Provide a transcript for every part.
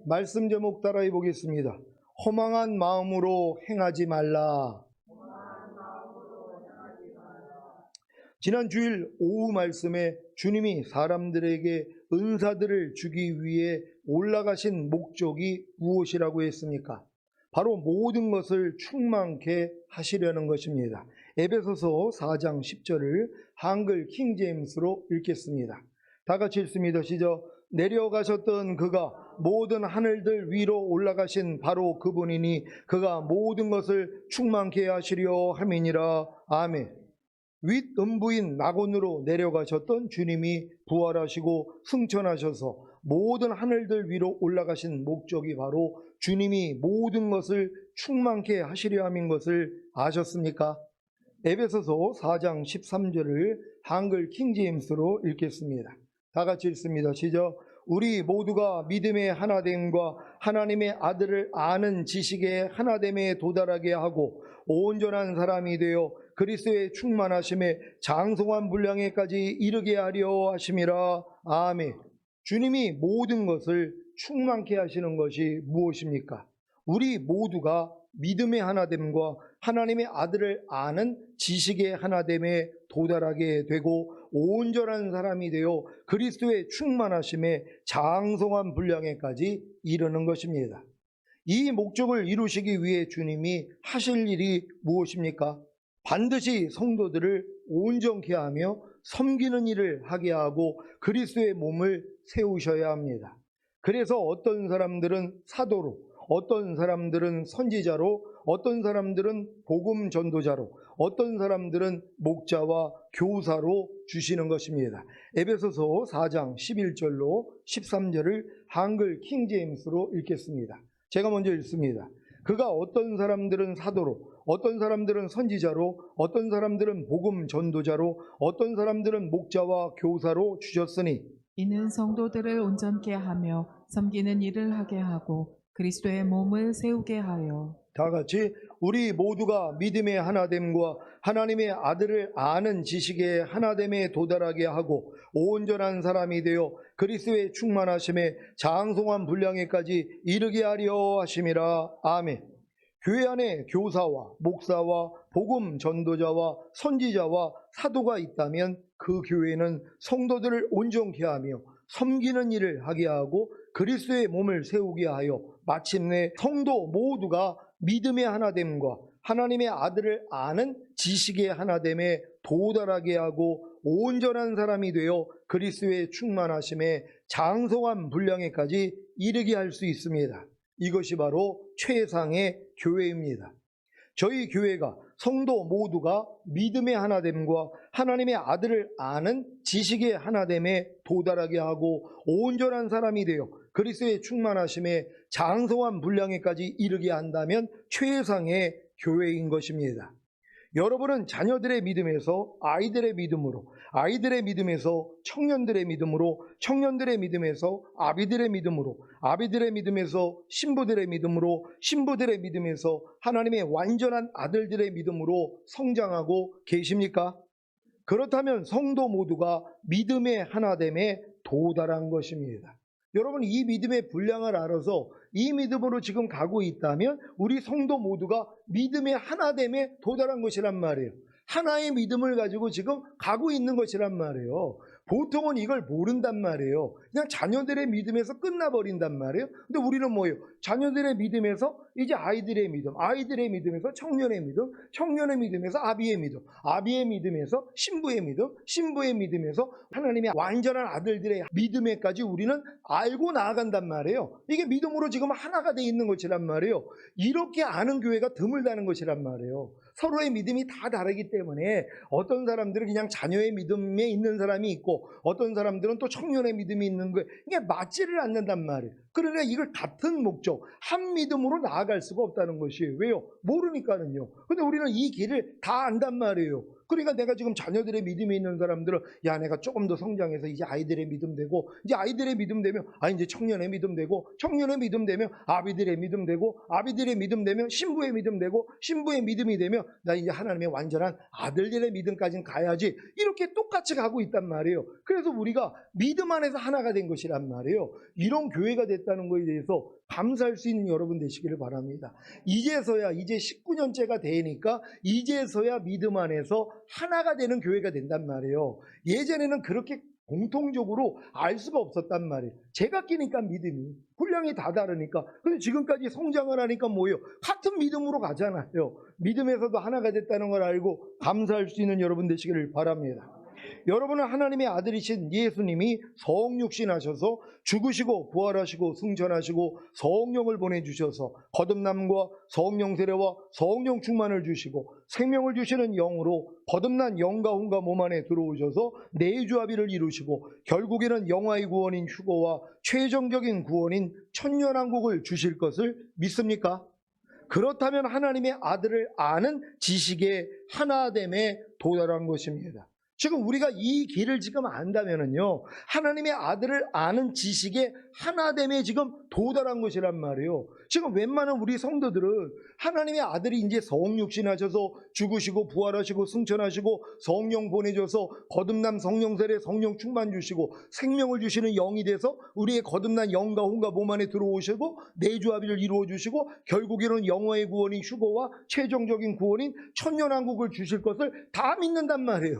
말씀 제목 따라해 보겠습니다. 허망한 마음으로 행하지 말라. 지난 주일 오후 말씀에 주님이 사람들에게 은사들을 주기 위해 올라가신 목적이 무엇이라고 했습니까? 바로 모든 것을 충만케 하시려는 것입니다. 에베소서 4장 10절을 한글 킹제임스로 읽겠습니다. 다 같이 읽습니다. 시작. 내려가셨던 그가 모든 하늘들 위로 올라가신 바로 그분이니 그가 모든 것을 충만케 하시려 함이니라. 아멘. 윗음부인 낙원으로 내려가셨던 주님이 부활하시고 승천하셔서 모든 하늘들 위로 올라가신 목적이 바로 주님이 모든 것을 충만케 하시려 함인 것을 아셨습니까? 에베소서 4장 13절을 한글 킹제임스로 읽겠습니다. 다 같이 읽습니다. 시작. 우리 모두가 믿음의 하나됨과 하나님의 아들을 아는 지식의 하나됨에 도달하게 하고 온전한 사람이 되어 그리스도의 충만하심에 장성한 분량에까지 이르게 하려 하심이라. 아멘. 주님이 모든 것을 충만케 하시는 것이 무엇입니까? 우리 모두가 믿음의 하나됨과 하나님의 아들을 아는 지식의 하나됨에 도달하게 되고 온전한 사람이 되어 그리스도의 충만하심에 장성한 분량에까지 이르는 것입니다. 이 목적을 이루시기 위해 주님이 하실 일이 무엇입니까? 반드시 성도들을 온전케 하며 섬기는 일을 하게 하고 그리스도의 몸을 세우셔야 합니다. 그래서 어떤 사람들은 사도로, 어떤 사람들은 선지자로, 어떤 사람들은 복음 전도자로, 어떤 사람들은 목자와 교사로 주시는 것입니다. 에베소서 4장 11절로 13절을 한글 킹제임스로 읽겠습니다. 제가 먼저 읽습니다. 그가 어떤 사람들은 사도로, 어떤 사람들은 선지자로, 어떤 사람들은 복음 전도자로, 어떤 사람들은 목자와 교사로 주셨으니 이는 성도들을 온전케 하며 섬기는 일을 하게 하고 그리스도의 몸을 세우게 하여. 다 같이 우리 모두가 믿음의 하나됨과 하나님의 아들을 아는 지식의 하나됨에 도달하게 하고 온전한 사람이 되어 그리스도의 충만하심에 장성한 분량에까지 이르게 하려 하심이라. 아멘. 교회 안에 교사와 목사와 복음 전도자와 선지자와 사도가 있다면 그 교회는 성도들을 온전케 하며 섬기는 일을 하게 하고 그리스도의 몸을 세우게 하여 마침내 성도 모두가 믿음의 하나됨과 하나님의 아들을 아는 지식의 하나됨에 도달하게 하고 온전한 사람이 되어 그리스도의 충만하심에 장성한 분량에까지 이르게 할 수 있습니다. 이것이 바로 최상의 교회입니다. 저희 교회가 성도 모두가 믿음의 하나됨과 하나님의 아들을 아는 지식의 하나됨에 도달하게 하고 온전한 사람이 되어 그리스도의 충만하심에 장성한 분량에까지 이르게 한다면 최상의 교회인 것입니다. 여러분은 자녀들의 믿음에서 아이들의 믿음으로, 아이들의 믿음에서 청년들의 믿음으로, 청년들의 믿음에서 아비들의 믿음으로, 아비들의 믿음에서 신부들의 믿음으로, 신부들의 믿음에서 하나님의 완전한 아들들의 믿음으로 성장하고 계십니까? 그렇다면 성도 모두가 믿음의 하나됨에 도달한 것입니다. 여러분, 이 믿음의 분량을 알아서 이 믿음으로 지금 가고 있다면 우리 성도 모두가 믿음의 하나됨에 도달한 것이란 말이에요. 하나의 믿음을 가지고 지금 가고 있는 것이란 말이에요. 보통은 이걸 모른단 말이에요. 그냥 자녀들의 믿음에서 끝나버린단 말이에요. 근데 우리는 뭐예요? 자녀들의 믿음에서 이제 아이들의 믿음, 아이들의 믿음에서 청년의 믿음, 청년의 믿음에서 아비의 믿음, 아비의 믿음에서 신부의 믿음, 신부의 믿음에서 하나님의 완전한 아들들의 믿음에까지 우리는 알고 나아간단 말이에요. 이게 믿음으로 지금 하나가 돼 있는 것이란 말이에요. 이렇게 아는 교회가 드물다는 것이란 말이에요. 서로의 믿음이 다 다르기 때문에 어떤 사람들은 그냥 자녀의 믿음에 있는 사람이 있고 어떤 사람들은 또 청년의 믿음이 있는 거예요. 이게 맞지를 않는단 말이에요. 그러니까 이걸 같은 목적, 한 믿음으로 나아갈 수가 없다는 것이에요. 왜요? 모르니까는요. 근데 우리는 이 길을 다 안단 말이에요. 그러니까 내가 지금 자녀들의 믿음이 있는 사람들은 야, 내가 조금 더 성장해서 이제 아이들의 믿음 되고, 이제 아이들의 믿음 되면 이제 청년의 믿음 되고, 청년의 믿음 되면 아비들의 믿음 되고, 아비들의 믿음 되면 신부의 믿음 되고, 신부의 믿음이 되면 나 이제 하나님의 완전한 아들들의 믿음까지는 가야지. 이렇게 똑같이 가고 있단 말이에요. 그래서 우리가 믿음 안에서 하나가 된 것이란 말이에요. 이런 교회가 됐다는 것에 대해서 감사할 수 있는 여러분 되시기를 바랍니다. 이제서야 이제 19년째가 되니까 이제서야 믿음 안에서 하나가 되는 교회가 된단 말이에요. 예전에는 그렇게 공통적으로 알 수가 없었단 말이에요. 제가 끼니까 믿음이 분량이 다 다르니까. 근데 지금까지 성장을 하니까 뭐예요? 같은 믿음으로 가잖아요. 믿음에서도 하나가 됐다는 걸 알고 감사할 수 있는 여러분 되시기를 바랍니다. 여러분은 하나님의 아들이신 예수님이 성육신하셔서 죽으시고 부활하시고 승천하시고 성령을 보내주셔서 거듭남과 성령 세례와 성령 충만을 주시고 생명을 주시는 영으로 거듭난 영과 혼과 몸 안에 들어오셔서 내주합의를 이루시고 결국에는 영화의 구원인 휴거와 최종적인 구원인 천년왕국을 주실 것을 믿습니까? 그렇다면 하나님의 아들을 아는 지식의 하나됨에 도달한 것입니다. 지금 우리가 이 길을 지금 안다면은요, 하나님의 아들을 아는 지식의 하나됨에 지금 도달한 것이란 말이에요. 지금 웬만한 우리 성도들은 하나님의 아들이 이제 성육신하셔서 죽으시고 부활하시고 승천하시고 성령 보내줘서 거듭남 성령 세례 성령 충만 주시고 생명을 주시는 영이 돼서 우리의 거듭난 영과 혼과 몸 안에 들어오시고 내주합의를 이루어 주시고 결국에는 영화의 구원인 휴거와 최종적인 구원인 천년왕국을 주실 것을 다 믿는단 말이에요.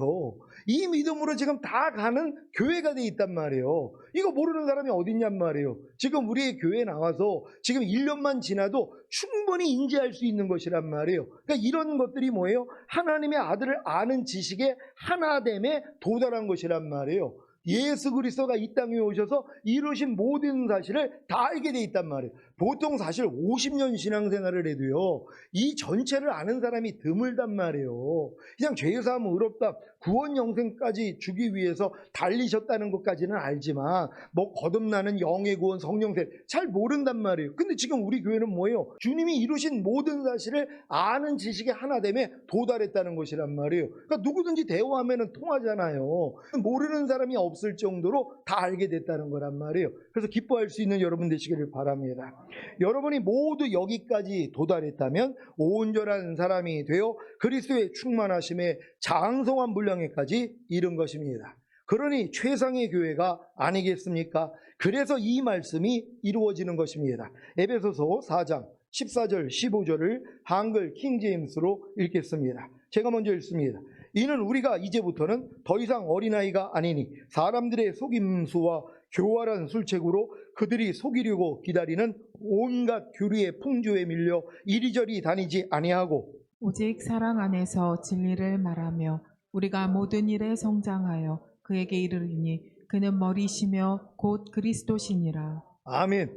이 믿음으로 지금 다 가는 교회가 돼 있단 말이에요. 이거 모르는 사람이 어딨냔 말이에요. 지금 우리의 교회에 나와서 지금 1년만 지나도 충분히 인지할 수 있는 것이란 말이에요. 그러니까 이런 것들이 뭐예요? 하나님의 아들을 아는 지식의 하나됨에 도달한 것이란 말이에요. 예수 그리스도가 이 땅에 오셔서 이루신 모든 사실을 다 알게 돼 있단 말이에요. 보통 사실 50년 신앙생활을 해도요, 이 전체를 아는 사람이 드물단 말이에요. 그냥 죄사함 의롭다 구원 영생까지 주기 위해서 달리셨다는 것까지는 알지만 뭐 거듭나는 영의 구원 성령세 잘 모른단 말이에요. 근데 지금 우리 교회는 뭐예요? 주님이 이루신 모든 사실을 아는 지식의 하나됨에 도달했다는 것이란 말이에요. 그러니까 누구든지 대화하면 통하잖아요. 모르는 사람이 없을 정도로 다 알게 됐다는 거란 말이에요. 그래서 기뻐할 수 있는 여러분 되시기를 바랍니다. 여러분이 모두 여기까지 도달했다면 온전한 사람이 되어 그리스도의 충만하심에 장성한 분량에까지 이른 것입니다. 그러니 최상의 교회가 아니겠습니까? 그래서 이 말씀이 이루어지는 것입니다. 에베소서 4장 14절 15절을 한글 킹제임스로 읽겠습니다. 제가 먼저 읽습니다. 이는 우리가 이제부터는 더 이상 어린아이가 아니니 사람들의 속임수와 교활한 술책으로 그들이 속이려고 기다리는 온갖 교리의 풍조에 밀려 이리저리 다니지 아니하고 오직 사랑 안에서 진리를 말하며 우리가 모든 일에 성장하여 그에게 이르리니 그는 머리시며 곧 그리스도시니라. 아멘.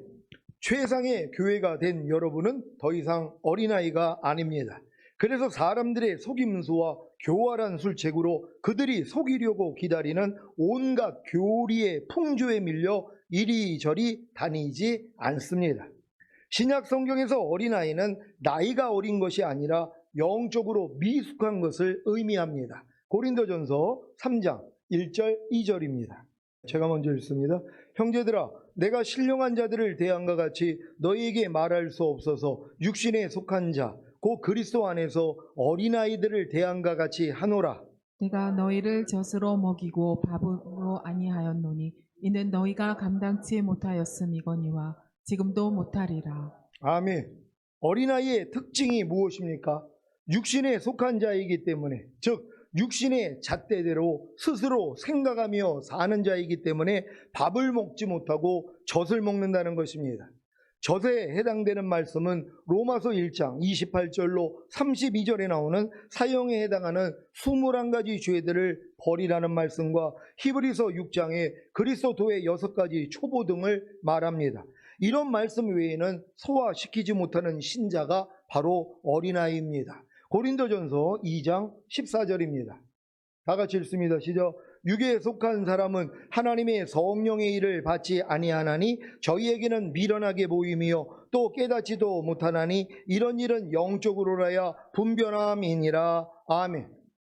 최상의 교회가 된 여러분은 더 이상 어린아이가 아닙니다. 그래서 사람들의 속임수와 교활한 술책으로 그들이 속이려고 기다리는 온갖 교리의 풍조에 밀려 이리저리 다니지 않습니다. 신약 성경에서 어린아이는 나이가 어린 것이 아니라 영적으로 미숙한 것을 의미합니다. 고린도전서 3장 1절 2절입니다. 제가 먼저 읽습니다. 형제들아, 내가 신령한 자들을 대함과 같이 너희에게 말할 수 없어서 육신에 속한 자 곧 그리스도 안에서 어린아이들을 대함과 같이 하노라. 내가 너희를 젖으로 먹이고 밥으로 아니하였노니 이는 너희가 감당치 못하였음이거니와 지금도 못하리라. 아멘. 어린아이의 특징이 무엇입니까? 육신에 속한 자이기 때문에, 즉 육신의 잣대대로 스스로 생각하며 사는 자이기 때문에 밥을 먹지 못하고 젖을 먹는다는 것입니다. 젖에 해당되는 말씀은 로마서 1장 28절로 32절에 나오는 사형에 해당하는 21가지 죄들을 버리라는 말씀과 히브리서 6장에 그리스도의 6가지 초보 등을 말합니다. 이런 말씀 외에는 소화시키지 못하는 신자가 바로 어린아이입니다. 고린도전서 2장 14절입니다. 다 같이 읽습니다. 시작. 육에 속한 사람은 하나님의 성령의 일을 받지 아니하나니 저희에게는 미련하게 보이며 또 깨닫지도 못하나니 이런 일은 영적으로라야 분별함이니라. 아멘.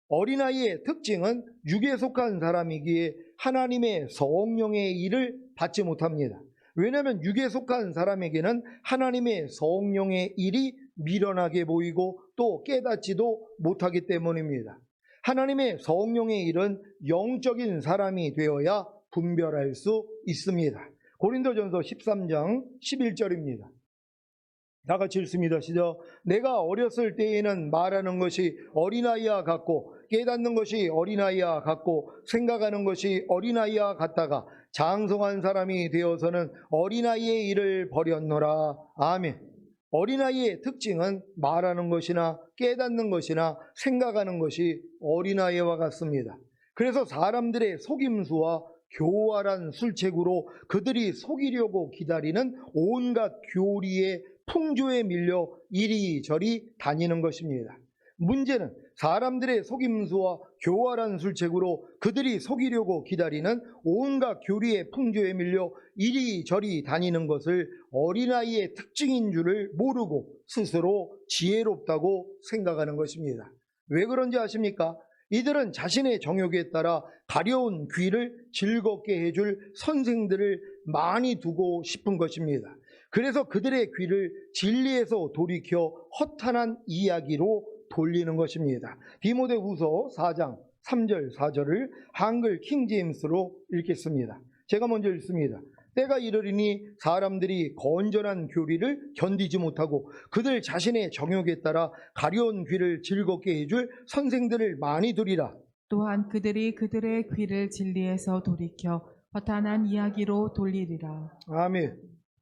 어린아이의 특징은 육에 속한 사람이기에 하나님의 성령의 일을 받지 못합니다. 왜냐하면 육에 속한 사람에게는 하나님의 성령의 일이 미련하게 보이고 또 깨닫지도 못하기 때문입니다. 하나님의 성령의 일은 영적인 사람이 되어야 분별할 수 있습니다. 고린도전서 13장 11절입니다. 다 같이 읽습니다. 시작. 내가 어렸을 때에는 말하는 것이 어린아이와 같고 깨닫는 것이 어린아이와 같고 생각하는 것이 어린아이와 같다가 장성한 사람이 되어서는 어린아이의 일을 버렸노라. 아멘. 어린아이의 특징은 말하는 것이나 깨닫는 것이나 생각하는 것이 어린아이와 같습니다. 그래서 사람들의 속임수와 교활한 술책으로 그들이 속이려고 기다리는 온갖 교리의 풍조에 밀려 이리저리 다니는 것입니다. 문제는 사람들의 속임수와 교활한 술책으로 그들이 속이려고 기다리는 온갖 교리의 풍조에 밀려 이리저리 다니는 것을 어린아이의 특징인 줄을 모르고 스스로 지혜롭다고 생각하는 것입니다. 왜 그런지 아십니까? 이들은 자신의 정욕에 따라 가려운 귀를 즐겁게 해줄 선생들을 많이 두고 싶은 것입니다. 그래서 그들의 귀를 진리에서 돌이켜 허탄한 이야기로 돌리는 것입니다. 디모데후서 4장 3절 4절을 한글 킹제임스로 읽겠습니다. 제가 먼저 읽습니다. 때가 이르리니 사람들이 건전한 교리를 견디지 못하고 그들 자신의 정욕에 따라 가려운 귀를 즐겁게 해줄 선생들을 많이 두리라. 또한 그들이 그들의 귀를 진리에서 돌이켜 허탄한 이야기로 돌리리라. 아멘.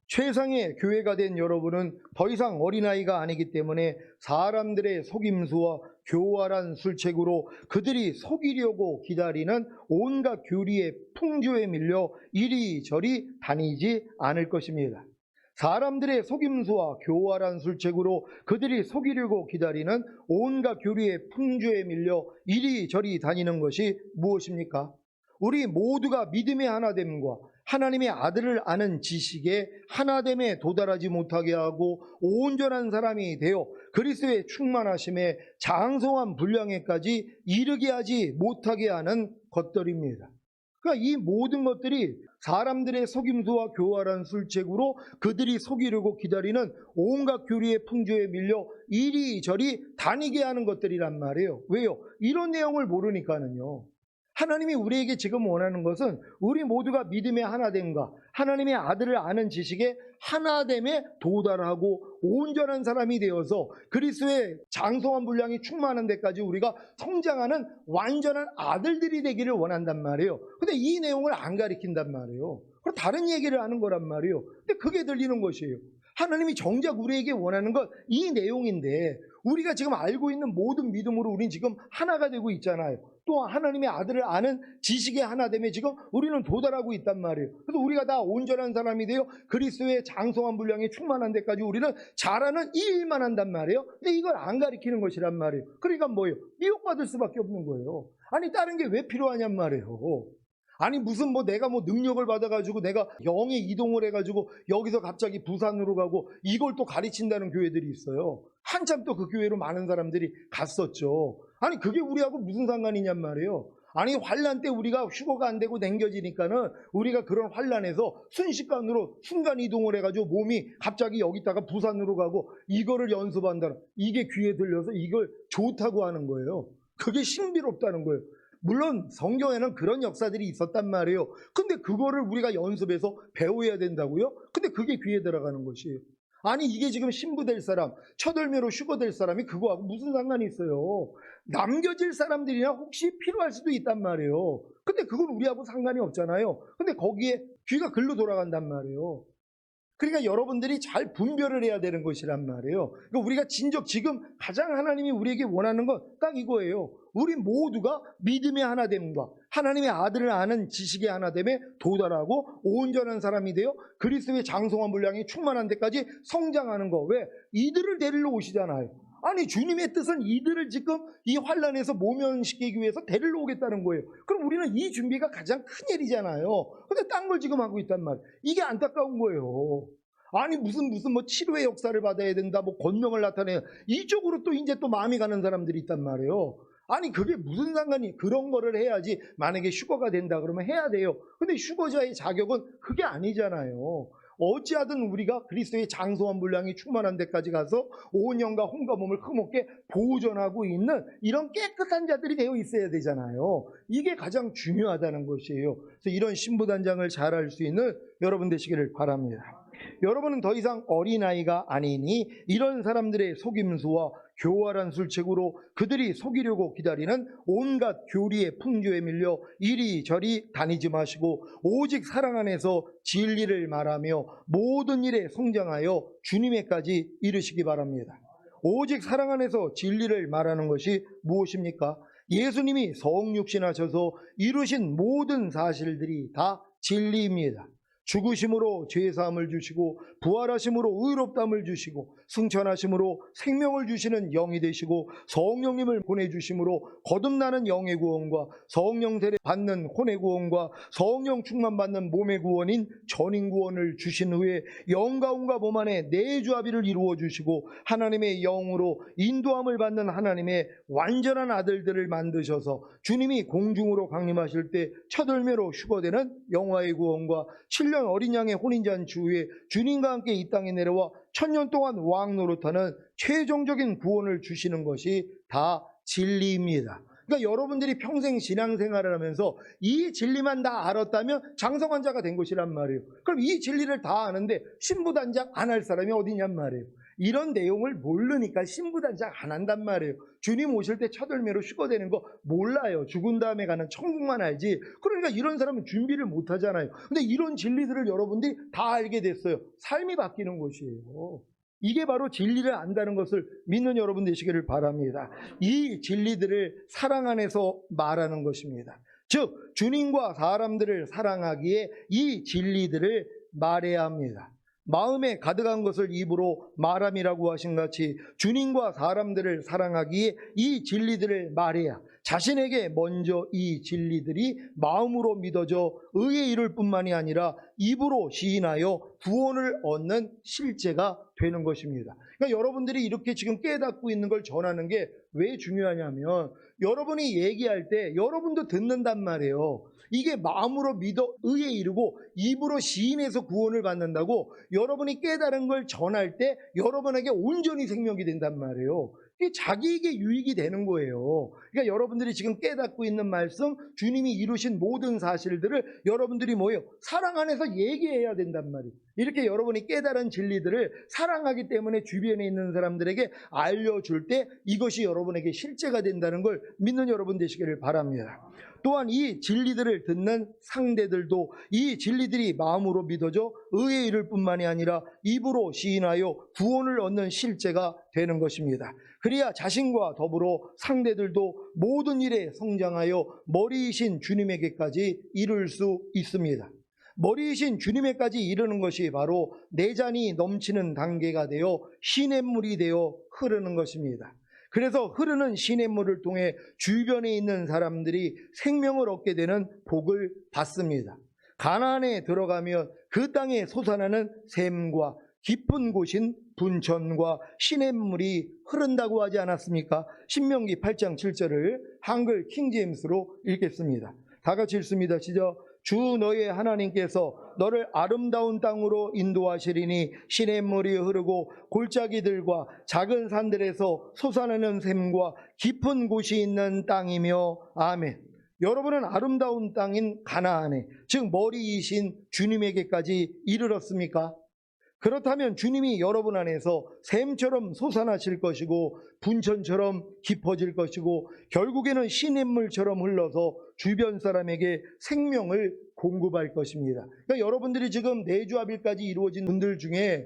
최상의 교회가 된 여러분은 더 이상 어린아이가 아니기 때문에 사람들의 속임수와 교활한 술책으로 그들이 속이려고 기다리는 온갖 교리의 풍조에 밀려 이리저리 다니지 않을 것입니다. 사람들의 속임수와 교활한 술책으로 그들이 속이려고 기다리는 온갖 교리의 풍조에 밀려 이리저리 다니는 것이 무엇입니까? 우리 모두가 믿음의 하나됨과 하나님의 아들을 아는 지식에 하나됨에 도달하지 못하게 하고 온전한 사람이 되어 그리스도의 충만하심에 장성한 분량에까지 이르게 하지 못하게 하는 것들입니다. 그러니까 이 모든 것들이 사람들의 속임수와 교활한 술책으로 그들이 속이려고 기다리는 온갖 교리의 풍조에 밀려 이리저리 다니게 하는 것들이란 말이에요. 왜요? 이런 내용을 모르니까는요. 하나님이 우리에게 지금 원하는 것은 우리 모두가 믿음의 하나됨과 하나님의 아들을 아는 지식에 하나됨에 도달하고 온전한 사람이 되어서 그리스도의 장성한 분량이 충만한 데까지 우리가 성장하는 완전한 아들들이 되기를 원한단 말이에요. 근데 이 내용을 안 가리킨단 말이에요. 그럼 다른 얘기를 하는 거란 말이에요. 근데 그게 들리는 것이에요. 하나님이 정작 우리에게 원하는 건 이 내용인데 우리가 지금 알고 있는 모든 믿음으로 우린 지금 하나가 되고 있잖아요. 또 하나님의 아들을 아는 지식의 하나됨에 지금 우리는 도달하고 있단 말이에요. 그래서 우리가 다 온전한 사람이 되어 그리스도의 장성한 분량이 충만한 데까지 우리는 잘하는 이 일만 한단 말이에요. 근데 이걸 안 가리키는 것이란 말이에요. 그러니까 뭐예요? 미혹받을 수밖에 없는 거예요. 아니 다른 게 왜 필요하냔 말이에요. 아니 무슨 내가 능력을 받아가지고 내가 영에 이동을 해가지고 여기서 갑자기 부산으로 가고 이걸 또 가르친다는 교회들이 있어요. 한참 또 그 교회로 많은 사람들이 갔었죠. 아니 그게 우리하고 무슨 상관이냔 말이에요. 아니 환난 때 우리가 휴거가 안 되고 냉겨지니까는 우리가 그런 환난에서 순식간으로 순간 이동을 해가지고 몸이 갑자기 여기다가 부산으로 가고 이거를 연습한다는 이게 귀에 들려서 이걸 좋다고 하는 거예요. 그게 신비롭다는 거예요. 물론 성경에는 그런 역사들이 있었단 말이에요. 근데 그거를 우리가 연습해서 배워야 된다고요? 근데 그게 귀에 들어가는 것이에요. 아니 이게 지금 신부 될 사람, 첫월매로 휴거 될 사람이 그거하고 무슨 상관이 있어요? 남겨질 사람들이나 혹시 필요할 수도 있단 말이에요. 근데 그건 우리하고 상관이 없잖아요. 근데 거기에 귀가 글로 돌아간단 말이에요. 그러니까 여러분들이 잘 분별을 해야 되는 것이란 말이에요. 그러니까 우리가 지금 가장 하나님이 우리에게 원하는 건 딱 이거예요. 우리 모두가 믿음의 하나됨과 하나님의 아들을 아는 지식의 하나됨에 도달하고 온전한 사람이 되어 그리스도의 장성한 분량이 충만한 데까지 성장하는 거. 왜? 이들을 데리러 오시잖아요. 아니 주님의 뜻은 이들을 지금 이 환난에서 모면시키기 위해서 데리러 오겠다는 거예요. 그럼 우리는 이 준비가 가장 큰 일이잖아요. 근데 딴 걸 지금 하고 있단 말이에요. 이게 안타까운 거예요. 아니 무슨 치료의 역사를 받아야 된다, 권능을 나타내야 이쪽으로 또 이제 또 마음이 가는 사람들이 있단 말이에요. 아니 그게 무슨 상관이? 그런 거를 해야지. 만약에 휴거가 된다 그러면 해야 돼요. 근데 휴거자의 자격은 그게 아니잖아요. 어찌하든 우리가 그리스도의 장성한 분량이 충만한 데까지 가서 온 영과 혼과 몸을 흠없게 보존하고 있는 이런 깨끗한 자들이 되어 있어야 되잖아요. 이게 가장 중요하다는 것이에요. 그래서 이런 신부단장을 잘할 수 있는 여러분 되시기를 바랍니다. 여러분은 더 이상 어린아이가 아니니 이런 사람들의 속임수와 교활한 술책으로 그들이 속이려고 기다리는 온갖 교리의 풍조에 밀려 이리저리 다니지 마시고 오직 사랑 안에서 진리를 말하며 모든 일에 성장하여 주님에까지 이르시기 바랍니다. 오직 사랑 안에서 진리를 말하는 것이 무엇입니까? 예수님이 성육신하셔서 이루신 모든 사실들이 다 진리입니다. 죽으심으로 죄사함을 주시고 부활하심으로 의롭다함을 주시고 승천하심으로 생명을 주시는 영이 되시고 성령님을 보내주심으로 거듭나는 영의 구원과 성령 세례 받는 혼의 구원과 성령 충만 받는 몸의 구원인 전인 구원을 주신 후에 영가운과 몸 안에 내주합의를 이루어 주시고 하나님의 영으로 인도함을 받는 하나님의 완전한 아들들을 만드셔서 주님이 공중으로 강림하실 때 첫 열매로 휴거되는 영화의 구원과 7년 어린 양의 혼인잔치 후에 주님과 함께 이 땅에 내려와 1000년 동안 왕 노릇하는 최종적인 구원을 주시는 것이 다 진리입니다. 그러니까 여러분들이 평생 신앙생활을 하면서 이 진리만 다 알았다면 장성한 자가 된 것이란 말이에요. 그럼 이 진리를 다 아는데 신부단장 안 할 사람이 어디냔 말이에요. 이런 내용을 모르니까 신부단장 안 한단 말이에요. 주님 오실 때 첫 열매로 휴거되는 거 몰라요. 죽은 다음에 가는 천국만 알지. 그러니까 이런 사람은 준비를 못 하잖아요. 근데 이런 진리들을 여러분들이 다 알게 됐어요. 삶이 바뀌는 것이에요. 이게 바로 진리를 안다는 것을 믿는 여러분 되시기를 바랍니다. 이 진리들을 사랑 안에서 말하는 것입니다. 즉 주님과 사람들을 사랑하기에 이 진리들을 말해야 합니다. 마음에 가득한 것을 입으로 말함이라고 하신 같이 주님과 사람들을 사랑하기에 이 진리들을 말해야 자신에게 먼저 이 진리들이 마음으로 믿어져 의에 이를 뿐만이 아니라 입으로 시인하여 구원을 얻는 실제가 되는 것입니다. 그러니까 여러분들이 이렇게 지금 깨닫고 있는 걸 전하는 게 왜 중요하냐면 여러분이 얘기할 때 여러분도 듣는단 말이에요. 이게 마음으로 믿어 의에 이르고 입으로 시인해서 구원을 받는다고 여러분이 깨달은 걸 전할 때 여러분에게 온전히 생명이 된단 말이에요. 이게 자기에게 유익이 되는 거예요. 그러니까 여러분들이 지금 깨닫고 있는 말씀, 주님이 이루신 모든 사실들을 여러분들이 뭐예요? 사랑 안에서 얘기해야 된단 말이에요. 이렇게 여러분이 깨달은 진리들을 사랑하기 때문에 주변에 있는 사람들에게 알려줄 때 이것이 여러분에게 실제가 된다는 걸 믿는 여러분 되시기를 바랍니다. 또한 이 진리들을 듣는 상대들도 이 진리들이 마음으로 믿어져 의에 이를 뿐만이 아니라 입으로 시인하여 구원을 얻는 실제가 되는 것입니다. 그래야 자신과 더불어 상대들도 모든 일에 성장하여 머리이신 주님에게까지 이룰 수 있습니다. 머리이신 주님에까지 이르는 것이 바로 내 잔이 넘치는 단계가 되어 시냇물이 되어 흐르는 것입니다. 그래서 흐르는 시냇물을 통해 주변에 있는 사람들이 생명을 얻게 되는 복을 받습니다. 가나안에 들어가면 그 땅에 솟아나는 샘과 깊은 곳인 분천과 시냇물이 흐른다고 하지 않았습니까? 신명기 8장 7절을 한글 킹제임스로 읽겠습니다. 다 같이 읽습니다. 시작. 주 너의 하나님께서 너를 아름다운 땅으로 인도하시리니 시냇물이 흐르고 골짜기들과 작은 산들에서 솟아나는 샘과 깊은 곳이 있는 땅이며 아멘. 여러분은 아름다운 땅인 가나안에 즉 머리이신 주님에게까지 이르렀습니까? 그렇다면 주님이 여러분 안에서 샘처럼 솟아나실 것이고 분천처럼 깊어질 것이고 결국에는 시냇물처럼 흘러서 주변 사람에게 생명을 공급할 것입니다. 그러니까 여러분들이 지금 내주합일까지 이루어진 분들 중에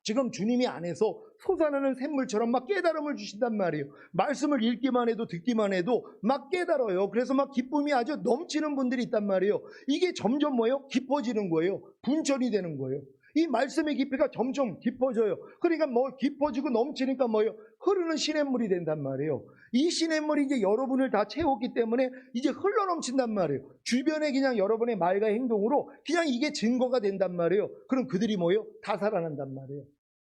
지금 주님이 안에서 솟아나는 샘물처럼 막 깨달음을 주신단 말이에요. 말씀을 읽기만 해도 듣기만 해도 막 깨달아요. 그래서 막 기쁨이 아주 넘치는 분들이 있단 말이에요. 이게 점점 뭐예요? 깊어지는 거예요. 분천이 되는 거예요. 이 말씀의 깊이가 점점 깊어져요. 그러니까 뭐 깊어지고 넘치니까 뭐예요? 흐르는 시냇물이 된단 말이에요. 이 시냇물이 이제 여러분을 다 채웠기 때문에 이제 흘러넘친단 말이에요. 주변에 그냥 여러분의 말과 행동으로 그냥 이게 증거가 된단 말이에요. 그럼 그들이 뭐예요? 다 살아난단 말이에요.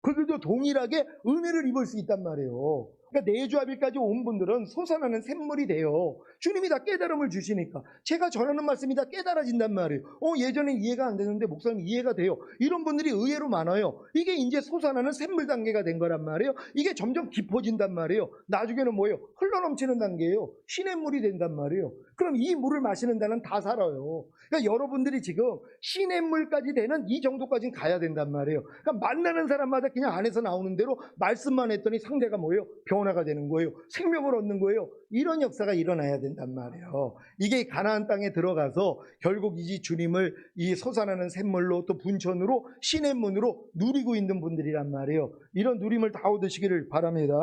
그들도 동일하게 은혜를 입을 수 있단 말이에요. 그러니까 내주합일까지 온 분들은 솟아나는 샘물이 돼요. 주님이 다 깨달음을 주시니까. 제가 전하는 말씀이 다 깨달아진단 말이에요. 예전에 이해가 안 되는데 목사님 이해가 돼요. 이런 분들이 의외로 많아요. 이게 이제 솟아나는 샘물 단계가 된 거란 말이에요. 이게 점점 깊어진단 말이에요. 나중에는 뭐예요? 흘러넘치는 단계예요. 시냇물이 된단 말이에요. 그럼 이 물을 마시는 자는 다 살아요. 그러니까 여러분들이 지금 시냇물까지 되는 이 정도까지는 가야 된단 말이에요. 그러니까 만나는 사람마다 그냥 안에서 나오는 대로 말씀만 했더니 상대가 뭐예요? 변화가 되는 거예요. 생명을 얻는 거예요. 이런 역사가 일어나야 된단 말이에요. 이게 가나안 땅에 들어가서 결국 이 주님을 이 솟아나는 샘물로 또 분천으로 시냇문으로 누리고 있는 분들이란 말이에요. 이런 누림을 다 얻으시기를 바랍니다.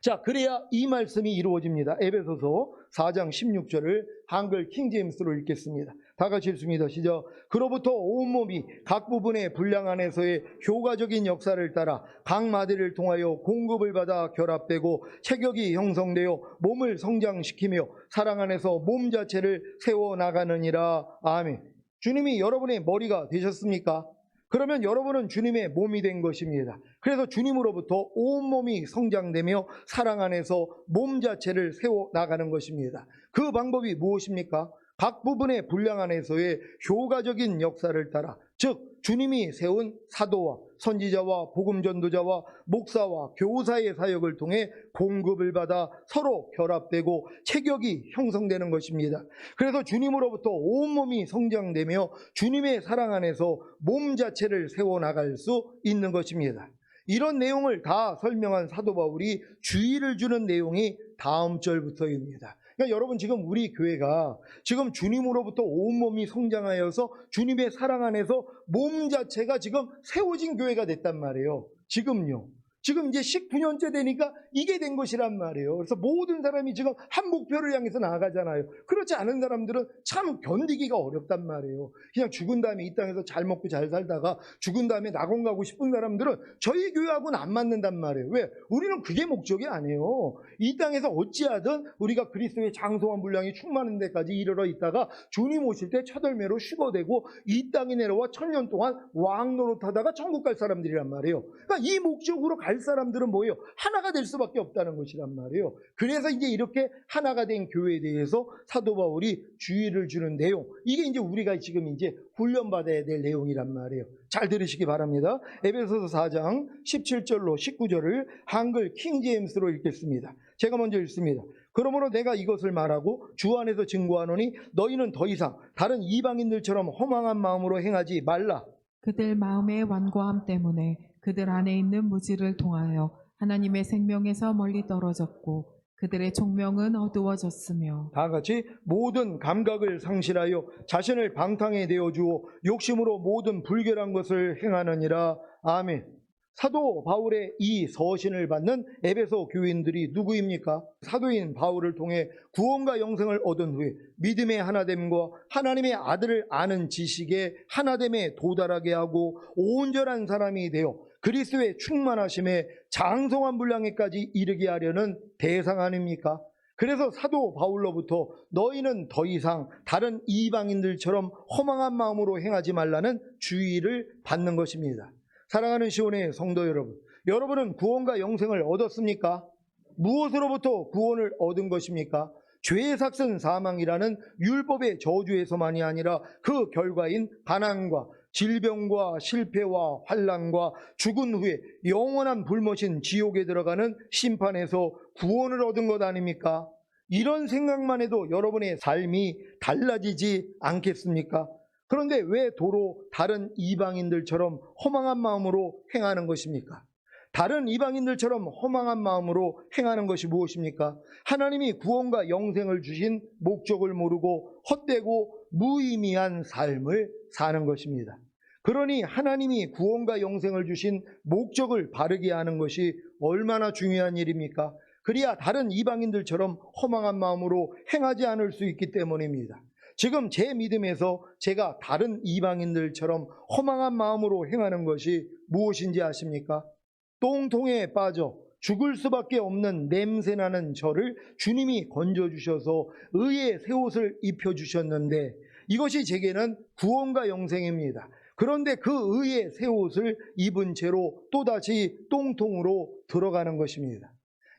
자, 그래야 이 말씀이 이루어집니다. 에베소서 4장 16절을 한글 킹제임스로 읽겠습니다. 다 같이 읽습니다. 시작. 그로부터 온몸이 각 부분의 분량 안에서의 효과적인 역사를 따라 각 마디를 통하여 공급을 받아 결합되고 체격이 형성되어 몸을 성장시키며 사랑 안에서 몸 자체를 세워나가느니라. 아멘. 주님이 여러분의 머리가 되셨습니까? 그러면 여러분은 주님의 몸이 된 것입니다. 그래서 주님으로부터 온몸이 성장되며 사랑 안에서 몸 자체를 세워나가는 것입니다. 그 방법이 무엇입니까? 각 부분의 분량 안에서의 효과적인 역사를 따라, 즉 주님이 세운 사도와 선지자와 복음전도자와 목사와 교사의 사역을 통해 공급을 받아 서로 결합되고 체격이 형성되는 것입니다. 그래서 주님으로부터 온몸이 성장되며 주님의 사랑 안에서 몸 자체를 세워나갈 수 있는 것입니다. 이런 내용을 다 설명한 사도 바울이 주의를 주는 내용이 다음 절부터입니다. 그러니까 여러분, 지금 우리 교회가 지금 주님으로부터 온몸이 성장하여서 주님의 사랑 안에서 몸 자체가 지금 세워진 교회가 됐단 말이에요. 지금요. 지금 이제 19년째 되니까 이게 된 것이란 말이에요. 그래서 모든 사람이 지금 한 목표를 향해서 나아가잖아요. 그렇지 않은 사람들은 참 견디기가 어렵단 말이에요. 그냥 죽은 다음에 이 땅에서 잘 먹고 잘 살다가 죽은 다음에 낙원 가고 싶은 사람들은 저희 교회하고는 안 맞는단 말이에요. 왜? 우리는 그게 목적이 아니에요. 이 땅에서 어찌하든 우리가 그리스도의 장성한 분량이 충만한 데까지 이르러 있다가 주님 오실 때 첫열매로 휴거되고 이 땅에 내려와 1000년 동안 왕 노릇하다가 천국 갈 사람들이란 말이에요. 그러니까 이 목적으로 갈 사람들은 뭐예요? 하나가 될 수밖에 없다는 것이란 말이에요. 그래서 이제 이렇게 하나가 된 교회에 대해서 사도 바울이 주의를 주는 내용, 이게 이제 우리가 지금 이제 훈련받아야 될 내용이란 말이에요. 잘 들으시기 바랍니다. 에베소서 4장 17절로 19절을 한글 킹제임스로 읽겠습니다. 제가 먼저 읽습니다. 그러므로 내가 이것을 말하고 주 안에서 증거하노니 너희는 더 이상 다른 이방인들처럼 허망한 마음으로 행하지 말라. 그들 마음의 완고함 때문에 그들 안에 있는 무지를 통하여 하나님의 생명에서 멀리 떨어졌고 그들의 총명은 어두워졌으며 다 같이 모든 감각을 상실하여 자신을 방탕에 내어주어 욕심으로 모든 불결한 것을 행하느니라. 아멘. 사도 바울의 이 서신을 받는 에베소 교인들이 누구입니까? 사도인 바울을 통해 구원과 영생을 얻은 후에 믿음의 하나됨과 하나님의 아들을 아는 지식에 하나됨에 도달하게 하고 온전한 사람이 되어 그리스도의 충만하심에 장성한 분량에까지 이르게 하려는 대상 아닙니까? 그래서 사도 바울로부터 너희는 더 이상 다른 이방인들처럼 허망한 마음으로 행하지 말라는 주의를 받는 것입니다. 사랑하는 시온의 성도 여러분, 여러분은 구원과 영생을 얻었습니까? 무엇으로부터 구원을 얻은 것입니까? 죄의 삭슨 사망이라는 율법의 저주에서만이 아니라 그 결과인 가난과 질병과 실패와 환난과 죽은 후에 영원한 불못인 지옥에 들어가는 심판에서 구원을 얻은 것 아닙니까? 이런 생각만 해도 여러분의 삶이 달라지지 않겠습니까? 그런데 왜 도로 다른 이방인들처럼 허망한 마음으로 행하는 것입니까? 다른 이방인들처럼 허망한 마음으로 행하는 것이 무엇입니까? 하나님이 구원과 영생을 주신 목적을 모르고 헛되고 무의미한 삶을 사는 것입니다. 그러니 하나님이 구원과 영생을 주신 목적을 바르게 하는 것이 얼마나 중요한 일입니까? 그래야 다른 이방인들처럼 허망한 마음으로 행하지 않을 수 있기 때문입니다. 지금 제 믿음에서 제가 다른 이방인들처럼 허망한 마음으로 행하는 것이 무엇인지 아십니까? 똥통에 빠져 죽을 수밖에 없는 냄새나는 저를 주님이 건져주셔서 의의 새 옷을 입혀주셨는데 이것이 제게는 구원과 영생입니다. 그런데 그 의의 새 옷을 입은 채로 또다시 똥통으로 들어가는 것입니다.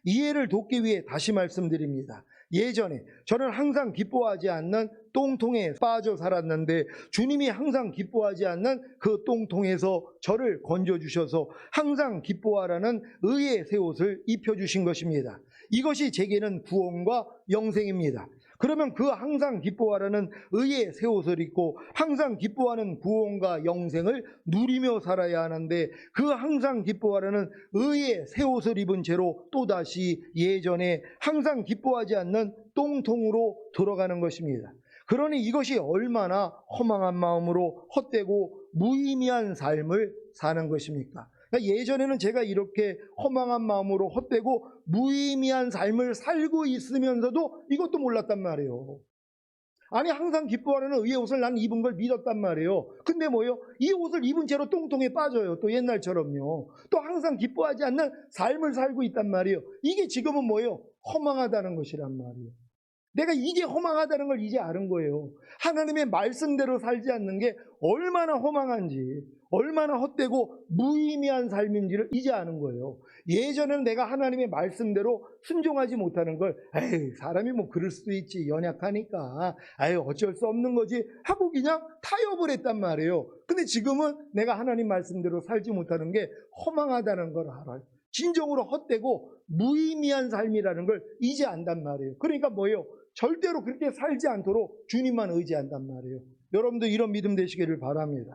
이해를 돕기 위해 다시 말씀드립니다. 예전에 저는 항상 기뻐하지 않는 똥통에 빠져 살았는데 주님이 항상 기뻐하지 않는 그 똥통에서 저를 건져주셔서 항상 기뻐하라는 의의 새 옷을 입혀주신 것입니다. 이것이 제게는 구원과 영생입니다. 그러면 그 항상 기뻐하라는 의의 새 옷을 입고 항상 기뻐하는 구원과 영생을 누리며 살아야 하는데, 그 항상 기뻐하라는 의의 새 옷을 입은 채로 또다시 예전에 항상 기뻐하지 않는 똥통으로 들어가는 것입니다. 그러니 이것이 얼마나 허망한 마음으로 헛되고 무의미한 삶을 사는 것입니까? 그러니까 예전에는 제가 이렇게 허망한 마음으로 헛되고 무의미한 삶을 살고 있으면서도 이것도 몰랐단 말이에요. 아니, 항상 기뻐하는 의의 옷을 난 입은 걸 믿었단 말이에요. 근데 뭐예요? 이 옷을 입은 채로 똥통에 빠져요. 또 옛날처럼요. 또 항상 기뻐하지 않는 삶을 살고 있단 말이에요. 이게 지금은 뭐예요? 허망하다는 것이란 말이에요. 내가 이게 허망하다는 걸 이제 아는 거예요. 하나님의 말씀대로 살지 않는 게 얼마나 허망한지, 얼마나 헛되고 무의미한 삶인지를 이제 아는 거예요. 예전에는 내가 하나님의 말씀대로 순종하지 못하는 걸, 에이, 사람이 뭐 그럴 수도 있지, 연약하니까, 아유, 어쩔 수 없는 거지 하고 그냥 타협을 했단 말이에요. 근데 지금은 내가 하나님 말씀대로 살지 못하는 게 허망하다는 걸 알아요. 진정으로 헛되고 무의미한 삶이라는 걸 이제 안단 말이에요. 그러니까 뭐예요? 절대로 그렇게 살지 않도록 주님만 의지한단 말이에요. 여러분도 이런 믿음 되시기를 바랍니다.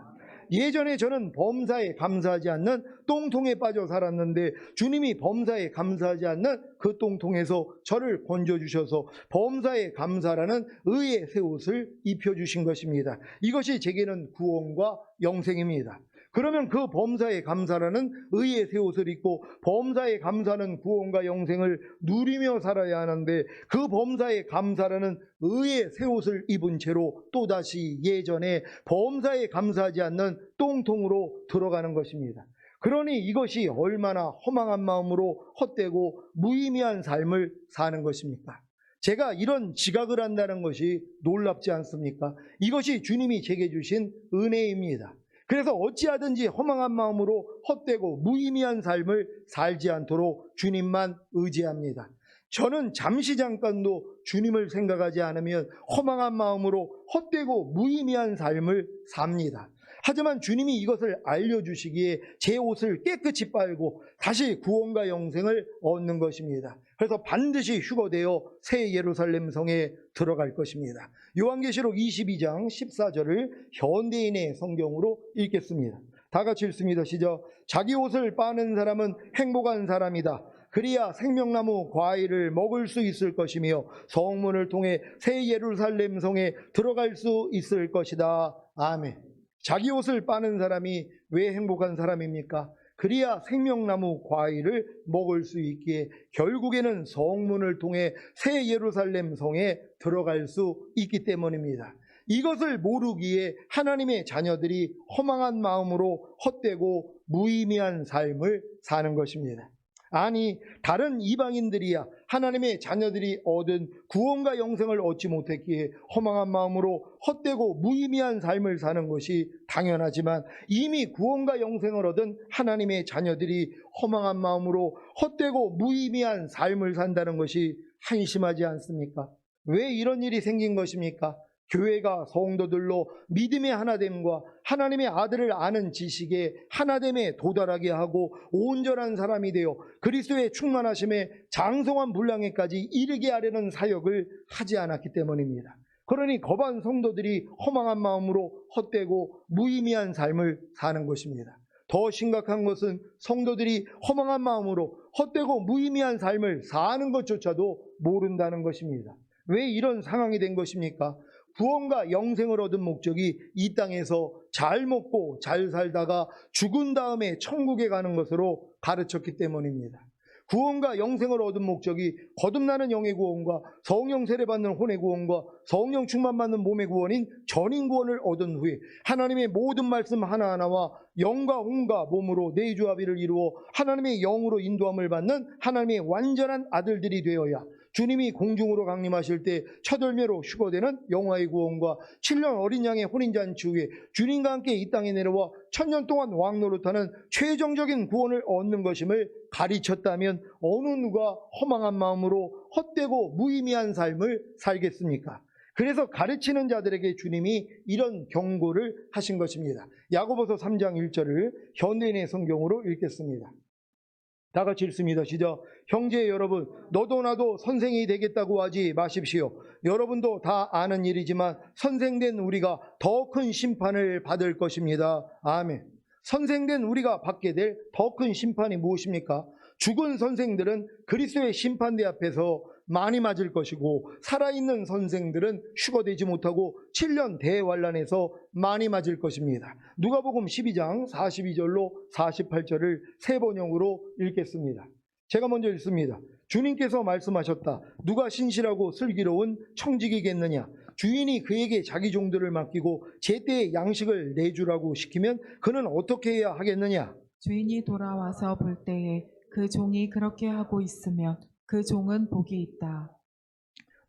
예전에 저는 범사에 감사하지 않는 똥통에 빠져 살았는데 주님이 범사에 감사하지 않는 그 똥통에서 저를 건져주셔서 범사에 감사라는 의의 새 옷을 입혀주신 것입니다. 이것이 제게는 구원과 영생입니다. 그러면 그 범사에 감사라는 의의 새 옷을 입고 범사에 감사는 구원과 영생을 누리며 살아야 하는데, 그 범사에 감사라는 의의 새 옷을 입은 채로 또다시 예전에 범사에 감사하지 않는 똥통으로 들어가는 것입니다. 그러니 이것이 얼마나 허망한 마음으로 헛되고 무의미한 삶을 사는 것입니까? 제가 이런 지각을 한다는 것이 놀랍지 않습니까? 이것이 주님이 제게 주신 은혜입니다. 그래서 어찌하든지 허망한 마음으로 헛되고 무의미한 삶을 살지 않도록 주님만 의지합니다. 저는 잠시 잠깐도 주님을 생각하지 않으면 허망한 마음으로 헛되고 무의미한 삶을 삽니다. 하지만 주님이 이것을 알려주시기에 제 옷을 깨끗이 빨고 다시 구원과 영생을 얻는 것입니다. 그래서 반드시 휴거되어 새 예루살렘 성에 들어갈 것입니다. 요한계시록 22장 14절을 현대인의 성경으로 읽겠습니다. 다 같이 읽습니다. 시작. 자기 옷을 빠는 사람은 행복한 사람이다. 그리야 생명나무 과일을 먹을 수 있을 것이며 성문을 통해 새 예루살렘 성에 들어갈 수 있을 것이다. 아멘. 자기 옷을 빠는 사람이 왜 행복한 사람입니까? 그리야 생명나무 과일을 먹을 수 있기에 결국에는 성문을 통해 새 예루살렘 성에 들어갈 수 있기 때문입니다. 이것을 모르기에 하나님의 자녀들이 허망한 마음으로 헛되고 무의미한 삶을 사는 것입니다. 아니, 다른 이방인들이야 하나님의 자녀들이 얻은 구원과 영생을 얻지 못했기에 허망한 마음으로 헛되고 무의미한 삶을 사는 것이 당연하지만, 이미 구원과 영생을 얻은 하나님의 자녀들이 허망한 마음으로 헛되고 무의미한 삶을 산다는 것이 한심하지 않습니까? 왜 이런 일이 생긴 것입니까? 교회가 성도들로 믿음의 하나됨과 하나님의 아들을 아는 지식에 하나됨에 도달하게 하고 온전한 사람이 되어 그리스도의 충만하심에 장성한 분량에까지 이르게 하려는 사역을 하지 않았기 때문입니다. 그러니 거반 성도들이 허망한 마음으로 헛되고 무의미한 삶을 사는 것입니다. 더 심각한 것은 성도들이 허망한 마음으로 헛되고 무의미한 삶을 사는 것조차도 모른다는 것입니다. 왜 이런 상황이 된 것입니까? 구원과 영생을 얻은 목적이 이 땅에서 잘 먹고 잘 살다가 죽은 다음에 천국에 가는 것으로 가르쳤기 때문입니다. 구원과 영생을 얻은 목적이 거듭나는 영의 구원과 성령 세례받는 혼의 구원과 성령 충만받는 몸의 구원인 전인 구원을 얻은 후에 하나님의 모든 말씀 하나하나와 영과 혼과 몸으로 내주합의를 이루어 하나님의 영으로 인도함을 받는 하나님의 완전한 아들들이 되어야 주님이 공중으로 강림하실 때 첫 열매로 휴거되는 영화의 구원과 7년 어린 양의 혼인잔치 후에 주님과 함께 이 땅에 내려와 1000년 동안 왕노릇하는 최종적인 구원을 얻는 것임을 가르쳤다면 어느 누가 허망한 마음으로 헛되고 무의미한 삶을 살겠습니까? 그래서 가르치는 자들에게 주님이 이런 경고를 하신 것입니다. 야고보서 3장 1절을 현대인의 성경으로 읽겠습니다. 다 같이 읽습니다. 시작. 형제 여러분, 너도 나도 선생이 되겠다고 하지 마십시오. 여러분도 다 아는 일이지만 선생된 우리가 더 큰 심판을 받을 것입니다. 아멘. 선생된 우리가 받게 될 더 큰 심판이 무엇입니까? 죽은 선생들은 그리스도의 심판대 앞에서 많이 맞을 것이고, 살아있는 선생들은 휴거되지 못하고 7년 대환란에서 많이 맞을 것입니다. 누가복음 12장 42절로 48절을 세 번역으로 읽겠습니다. 제가 먼저 읽습니다. 주님께서 말씀하셨다. 누가 신실하고 슬기로운 청직이겠느냐? 주인이 그에게 자기 종들을 맡기고 제때에 양식을 내주라고 시키면 그는 어떻게 해야 하겠느냐? 주인이 돌아와서 볼 때에 그 종이 그렇게 하고 있으면 그 종은 복이 있다.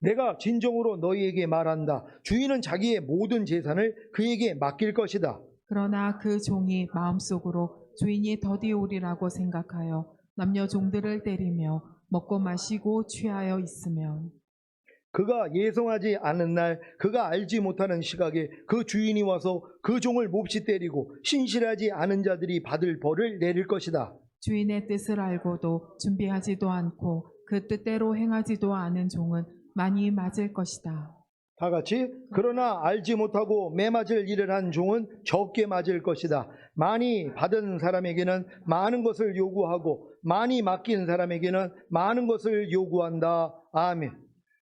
내가 진정으로 너희에게 말한다. 주인은 자기의 모든 재산을 그에게 맡길 것이다. 그러나 그 종이 마음속으로 주인이 더디 오리라고 생각하여 남녀 종들을 때리며 먹고 마시고 취하여 있으면 그가 예성하지 않은 날, 그가 알지 못하는 시각에 그 주인이 와서 그 종을 몹시 때리고 신실하지 않은 자들이 받을 벌을 내릴 것이다. 주인의 뜻을 알고도 준비하지도 않고 그 뜻대로 행하지도 않은 종은 많이 맞을 것이다. 다 같이. 그러나 알지 못하고 매맞을 일을 한 종은 적게 맞을 것이다. 많이 받은 사람에게는 많은 것을 요구하고 많이 맡긴 사람에게는 많은 것을 요구한다. 아멘.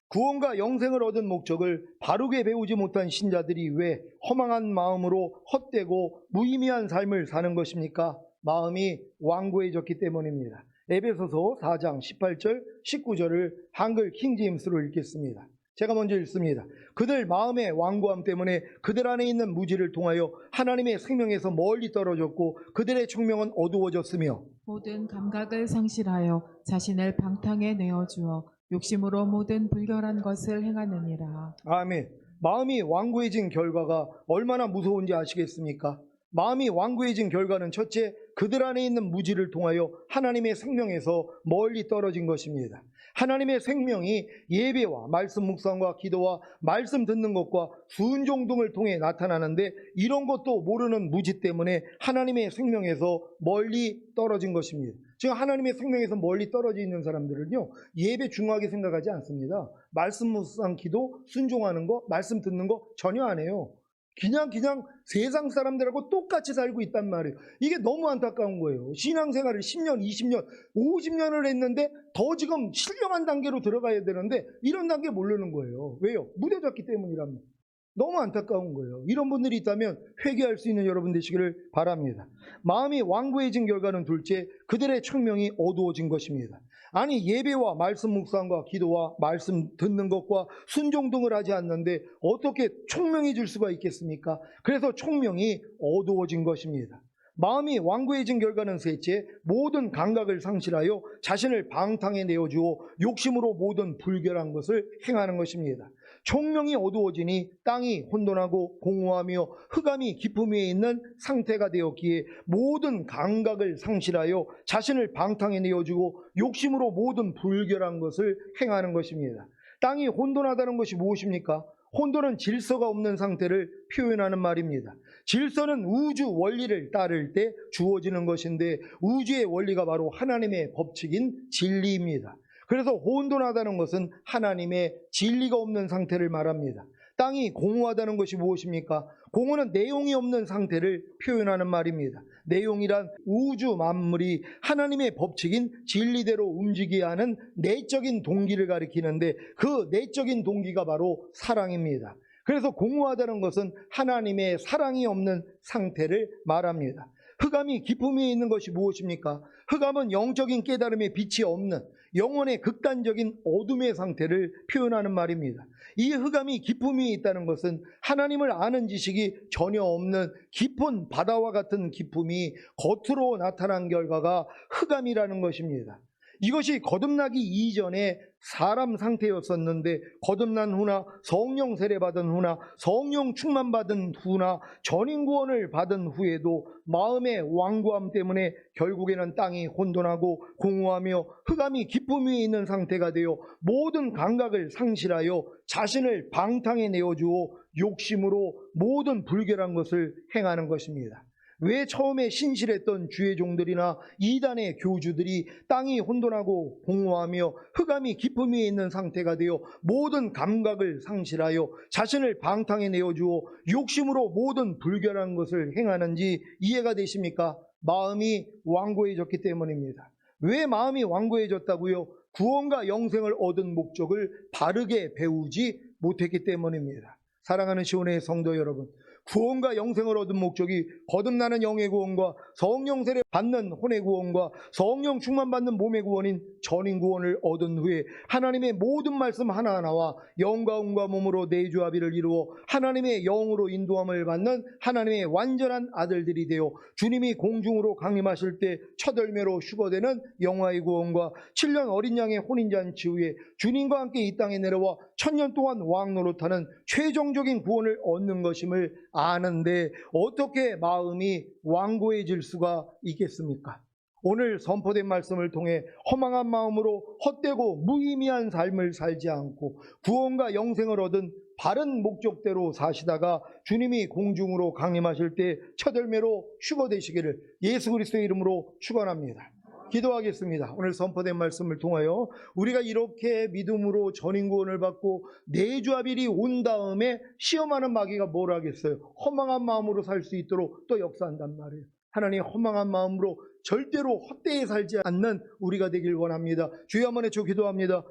구원과 영생을 얻은 목적을 바르게 배우지 못한 신자들이 왜 허망한 마음으로 헛되고 무의미한 삶을 사는 것입니까? 마음이 완고해졌기 때문입니다. 에베소서 4장 18절 19절을 한글 킹제임스로 읽겠습니다. 제가 먼저 읽습니다. 그들 마음의 완고함 때문에 그들 안에 있는 무지를 통하여 하나님의 생명에서 멀리 떨어졌고 그들의 총명은 어두워졌으며 모든 감각을 상실하여 자신을 방탕에 내어주어 욕심으로 모든 불결한 것을 행하느니라. 아멘. 마음이 완고해진 결과가 얼마나 무서운지 아시겠습니까? 마음이 완고해진 결과는 첫째, 그들 안에 있는 무지를 통하여 하나님의 생명에서 멀리 떨어진 것입니다. 하나님의 생명이 예배와 말씀 묵상과 기도와 말씀 듣는 것과 순종 등을 통해 나타나는데 이런 것도 모르는 무지 때문에 하나님의 생명에서 멀리 떨어진 것입니다. 지금 하나님의 생명에서 멀리 떨어져 있는 사람들은요, 예배 중요하게 생각하지 않습니다. 말씀 묵상 기도 순종하는 거, 말씀 듣는 거 전혀 안 해요. 그냥 세상 사람들하고 똑같이 살고 있단 말이에요. 이게 너무 안타까운 거예요. 신앙생활을 10년, 20년, 50년을 했는데 더 지금 신령한 단계로 들어가야 되는데 이런 단계 모르는 거예요. 왜요? 무뎌졌기 때문이랍니다. 너무 안타까운 거예요. 이런 분들이 있다면 회개할 수 있는 여러분 되시기를 바랍니다. 마음이 완고해진 결과는 둘째, 그들의 청명이 어두워진 것입니다. 아니, 예배와 말씀 묵상과 기도와 말씀 듣는 것과 순종 등을 하지 않는데 어떻게 총명해질 수가 있겠습니까? 그래서 총명이 어두워진 것입니다. 마음이 완고해진 결과는 셋째, 모든 감각을 상실하여 자신을 방탕에 내어주어 욕심으로 모든 불결한 것을 행하는 것입니다. 총명이 어두워지니 땅이 혼돈하고 공허하며 흑암이 깊음 위에 있는 상태가 되었기에 모든 감각을 상실하여 자신을 방탕에 내어주고 욕심으로 모든 불결한 것을 행하는 것입니다. 땅이 혼돈하다는 것이 무엇입니까? 혼돈은 질서가 없는 상태를 표현하는 말입니다. 질서는 우주 원리를 따를 때 주어지는 것인데 우주의 원리가 바로 하나님의 법칙인 진리입니다. 그래서 혼돈하다는 것은 하나님의 진리가 없는 상태를 말합니다. 땅이 공허하다는 것이 무엇입니까? 공허는 내용이 없는 상태를 표현하는 말입니다. 내용이란 우주 만물이 하나님의 법칙인 진리대로 움직여야 하는 내적인 동기를 가리키는데 그 내적인 동기가 바로 사랑입니다. 그래서 공허하다는 것은 하나님의 사랑이 없는 상태를 말합니다. 흑암이 깊음 위에 있는 것이 무엇입니까? 흑암은 영적인 깨달음의 빛이 없는 영혼의 극단적인 어둠의 상태를 표현하는 말입니다. 이 흑암이 깊음 위에 있다는 것은 하나님을 아는 지식이 전혀 없는 깊은 바다와 같은 깊음이 겉으로 나타난 결과가 흑암이라는 것입니다. 이것이 거듭나기 이전에 사람 상태였었는데 거듭난 후나 성령 세례받은 후나 성령 충만받은 후나 전인구원을 받은 후에도 마음의 완고함 때문에 결국에는 땅이 혼돈하고 공허하며 흑암이 깊음 위에 있는 상태가 되어 모든 감각을 상실하여 자신을 방탕에 내어주어 욕심으로 모든 불결한 것을 행하는 것입니다. 왜 처음에 신실했던 주의 종들이나 이단의 교주들이 땅이 혼돈하고 공허하며 흑암이 깊음 위에 있는 상태가 되어 모든 감각을 상실하여 자신을 방탕에 내어주어 욕심으로 모든 불결한 것을 행하는지 이해가 되십니까? 마음이 완고해졌기 때문입니다. 왜 마음이 완고해졌다고요? 구원과 영생을 얻은 목적을 바르게 배우지 못했기 때문입니다. 사랑하는 시온의 성도 여러분, 구원과 영생을 얻은 목적이 거듭나는 영의 구원과 성령 세례 받는 혼의 구원과 성령 충만 받는 몸의 구원인 전인 구원을 얻은 후에 하나님의 모든 말씀 하나하나와 영과 음과 몸으로 내주합의를 이루어 하나님의 영으로 인도함을 받는 하나님의 완전한 아들들이 되어 주님이 공중으로 강림하실 때 첫 열매로 휴거되는 영화의 구원과 7년 어린 양의 혼인잔치 후에 주님과 함께 이 땅에 내려와 1000년 동안 왕 노릇하는 최종적인 구원을 얻는 것임을 아는데 어떻게 마음이 완고해질 수가 있겠습니까? 오늘 선포된 말씀을 통해 허망한 마음으로 헛되고 무의미한 삶을 살지 않고 구원과 영생을 얻은 바른 목적대로 사시다가 주님이 공중으로 강림하실 때 첫 열매로 휴거되시기를 예수 그리스도의 이름으로 축원합니다. 기도하겠습니다. 오늘 선포된 말씀을 통하여 우리가 이렇게 믿음으로 전인구원을 받고 내주합일이 온 다음에 시험하는 마귀가 뭘 하겠어요? 허망한 마음으로 살 수 있도록 또 역사한단 말이에요. 하나님, 허망한 마음으로 절대로 헛되이 살지 않는 우리가 되길 원합니다. 주여 한번 해줘 기도합니다.